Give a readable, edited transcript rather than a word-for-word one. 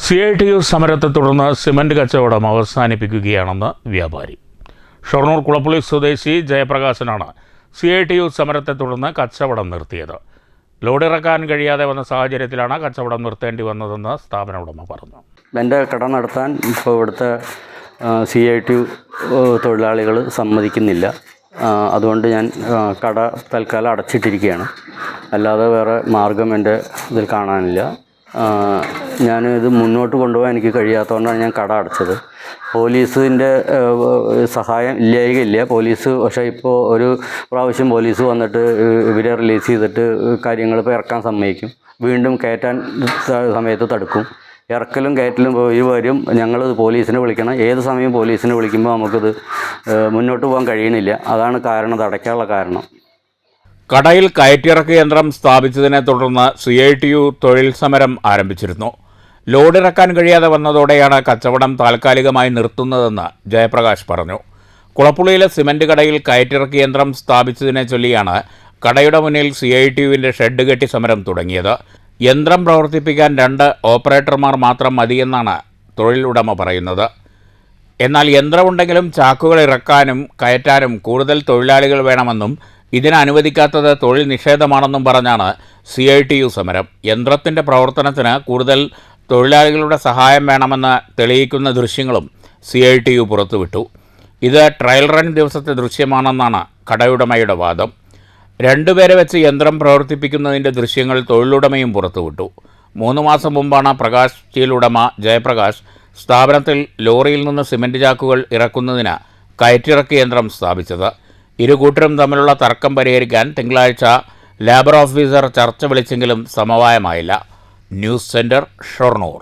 CITU സമരത്തെ തുടർന്ന് cement കച്ചവടം അവസാനിപ്പിക്കുകയാണെന്ന് വ്യാപാരി. ഷൊർണൂർ കുളപ്പുള്ളി സ്വദേശി ജയപ്രകാശനാണ് CITU സമരത്തെ തുടർന്ന് കച്ചവടം നിർത്തിയത്. ലോഡിറക്കാൻ കഴിയാതെ വന്ന സാഹചര്യത്തിലാണ് കച്ചവടം നിർത്തേണ്ടി വന്നതെന്ന് സ്ഥാപന ഉടമ പറഞ്ഞു. എൻ്റെ കട നടത്താൻ ഇപ്പോൾ ഇവിടുത്തെ CITU തൊഴിലാളികൾ സമ്മതിക്കുന്നില്ല. അതുകൊണ്ട് ഞാൻ കട തൽക്കാലം അടച്ചിട്ടിരിക്കുകയാണ്. അല്ലാതെ വേറെ മാർഗം എൻ്റെ ഇതിൽ കാണാനില്ല. ഞാനിത് മുന്നോട്ട് കൊണ്ടുപോകാൻ എനിക്ക് കഴിയാത്തതുകൊണ്ടാണ് ഞാൻ കട അടച്ചത്. പോലീസിൻ്റെ സഹായം ഇല്ലായികയില്ല. പോലീസ് പക്ഷേ ഇപ്പോൾ ഒരു പ്രാവശ്യം പോലീസ് വന്നിട്ട് ഇവരെ റിലീസ് ചെയ്തിട്ട് കാര്യങ്ങൾ ഇപ്പോൾ ഇറക്കാൻ സമ്മതിക്കും. വീണ്ടും കയറ്റാൻ സമയത്ത് തടുക്കും. ഇറക്കലും കയറ്റലും വരും. ഞങ്ങൾ പോലീസിനെ വിളിക്കണം. ഏത് സമയം പോലീസിനെ വിളിക്കുമ്പോൾ നമുക്കിത് മുന്നോട്ട് പോകാൻ കഴിയണില്ല. അതാണ് കാരണം, ഇത് അടയ്ക്കാനുള്ള കാരണം. കടയിൽ കയറ്റിറക്ക് യന്ത്രം സ്ഥാപിച്ചതിനെ തുടർന്ന് CITU തൊഴിൽ സമരം ആരംഭിച്ചിരുന്നു. ലോഡിറക്കാൻ കഴിയാതെ വന്നതോടെയാണ് കച്ചവടം താൽക്കാലികമായി നിർത്തുന്നതെന്ന് ജയപ്രകാശ് പറഞ്ഞു. കുളപ്പുള്ളിയിലെ സിമന്റ് കടയിൽ കയറ്റിറക്ക് യന്ത്രം സ്ഥാപിച്ചതിനെ ചൊല്ലിയാണ് കടയുടെ മുന്നിൽ CITUവിൻ്റെ ഷെഡ് കെട്ടി സമരം തുടങ്ങിയത്. യന്ത്രം പ്രവർത്തിപ്പിക്കാൻ 2 ഓപ്പറേറ്റർമാർ മാത്രം മതിയെന്നാണ് തൊഴിൽ ഉടമ പറയുന്നത്. എന്നാൽ യന്ത്രമുണ്ടെങ്കിലും ചാക്കുകൾ ഇറക്കാനും കയറ്റാനും കൂടുതൽ തൊഴിലാളികൾ വേണമെന്നും ഇതിനനുവദിക്കാത്തത് തൊഴിൽ നിഷേധമാണെന്നും പറഞ്ഞാണ് CITU സമരം. യന്ത്രത്തിൻ്റെ പ്രവർത്തനത്തിന് കൂടുതൽ തൊഴിലാളികളുടെ സഹായം വേണമെന്ന് തെളിയിക്കുന്ന ദൃശ്യങ്ങളും CITU പുറത്തുവിട്ടു. ഇത് ട്രയൽ റൺ ദിവസത്തെ ദൃശ്യമാണെന്നാണ് കടയുടമയുടെ വാദം. 2 പേരെ വെച്ച് യന്ത്രം പ്രവർത്തിപ്പിക്കുന്നതിൻ്റെ ദൃശ്യങ്ങൾ തൊഴിലുടമയും പുറത്തുവിട്ടു. 3 മാസം മുമ്പാണ് പ്രകാശ് സ്റ്റീൽ ഉടമ ജയപ്രകാശ് സ്ഥാപനത്തിൽ ലോറിയിൽ നിന്ന് സിമന്റ് ചാക്കുകൾ ഇറക്കുന്നതിന് കയറ്റിറക്ക് യന്ത്രം സ്ഥാപിച്ചത്. ഇരുകൂട്ടരും തമ്മിലുള്ള തർക്കം പരിഹരിക്കാൻ തിങ്കളാഴ്ച ലേബർ ഓഫീസർ ചർച്ച വിളിച്ചെങ്കിലും സമവായമായില്ല. News centre, Shoranur.